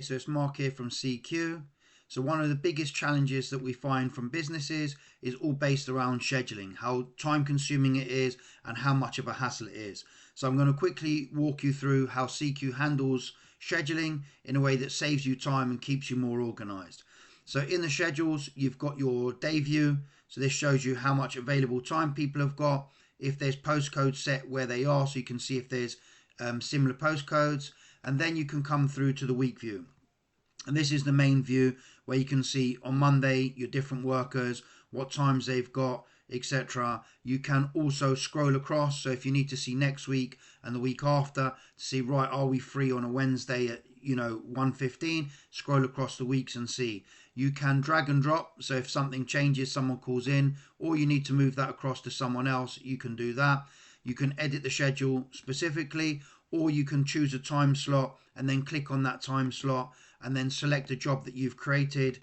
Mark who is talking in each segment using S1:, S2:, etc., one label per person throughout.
S1: So it's Mark here from CQ. So one of the biggest challenges that we find from businesses is all based around scheduling, how time consuming it is and how much of a hassle it is. So I'm going to quickly walk you through how CQ handles scheduling in a way that saves you time and keeps you more organized. So in the schedules, you've got your day view. So this shows you how much available time people have got. If there's postcodes set where they are, so you can see if there's similar postcodes. And then you can come through to the week view. And this is the main view where you can see on Monday your different workers, what times they've got, etc. You can also scroll across. So if you need to see next week and the week after to see, right, are we free on a Wednesday at 1:15, scroll across the weeks and see. You can drag and drop. So if something changes, someone calls in, or you need to move that across to someone else, you can do that. You can edit the schedule specifically, or you can choose a time slot and then click on that time slot and then select a job that you've created,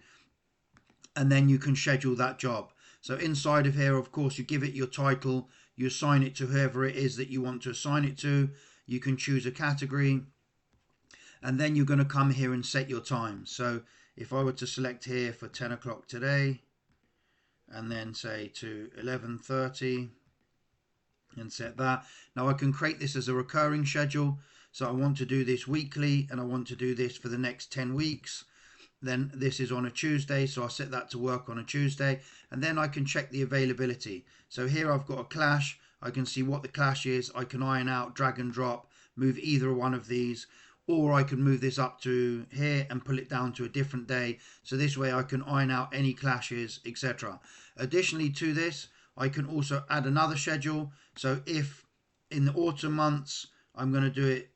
S1: and then you can schedule that job. So inside of here, of course, you give it your title, you assign it to whoever it is that you want to assign it to. You can choose a category, and then you're going to come here and set your time. So if I were to select here for 10 o'clock today, and then say to 11:30, and set that. Now I can create this as a recurring schedule. So I want to do this weekly and I want to do this for the next 10 weeks. Then this is on a Tuesday, so I set that to work on a Tuesday, and then I can check the availability. So here I've got a clash. I can see what the clash is. I can iron out, drag and drop, move either one of these, or I can move this up to here and pull it down to a different day. So this way I can iron out any clashes, etc. Additionally to this, I can also add another schedule. So if in the autumn months, I'm going to do it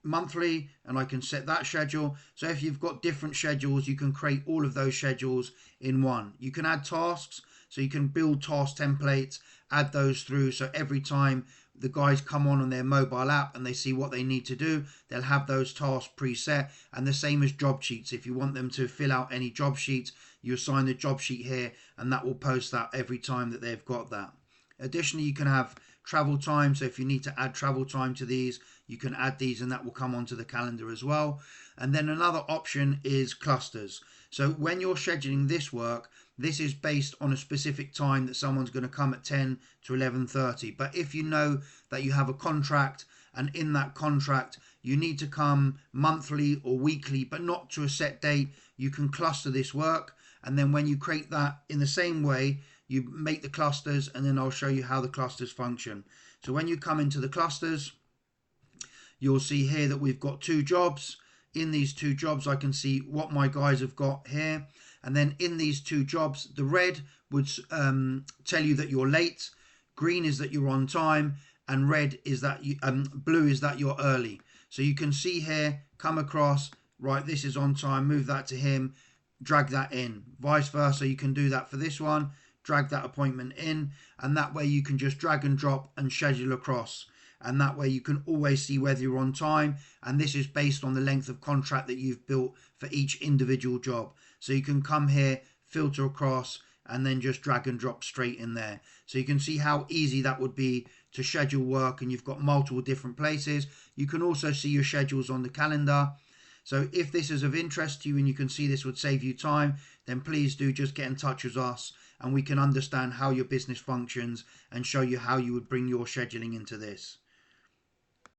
S1: monthly, and I can set that schedule. So if you've got different schedules, you can create all of those schedules in one. You can add tasks, so you can build task templates, add those through. So every time the guys come on their mobile app and they see what they need to do, they'll have those tasks preset. And the same as job sheets. If you want them to fill out any job sheets, you assign the job sheet here, and that will post that every time that they've got that. Additionally, you can have travel time. So if you need to add travel time to these, you can add these and that will come onto the calendar as well. And then another option is clusters. So when you're scheduling this work, this is based on a specific time that someone's going to come at 10 to 11:30. But if you know that you have a contract, and in that contract you need to come monthly or weekly, but not to a set date, you can cluster this work. And then when you create that in the same way, you make the clusters, and then I'll show you how the clusters function. So when you come into the clusters, you'll see here that we've got two jobs. In these two jobs, I can see what my guys have got here. And then in these two jobs, the red would tell you that you're late. Green is that you're on time. And red is that blue is that you're early. So you can see here, come across, right, this is on time, move that to him, drag that in. Vice versa, you can do that for this one, drag that appointment in, and that way you can just drag and drop and schedule across. And that way you can always see whether you're on time, and this is based on the length of contract that you've built for each individual job. So you can come here, filter across, and then just drag and drop straight in there. So you can see how easy that would be to schedule work, and you've got multiple different places. You can also see your schedules on the calendar. So if this is of interest to you and you can see this would save you time, then please do just get in touch with us, and we can understand how your business functions and show you how you would bring your scheduling into this.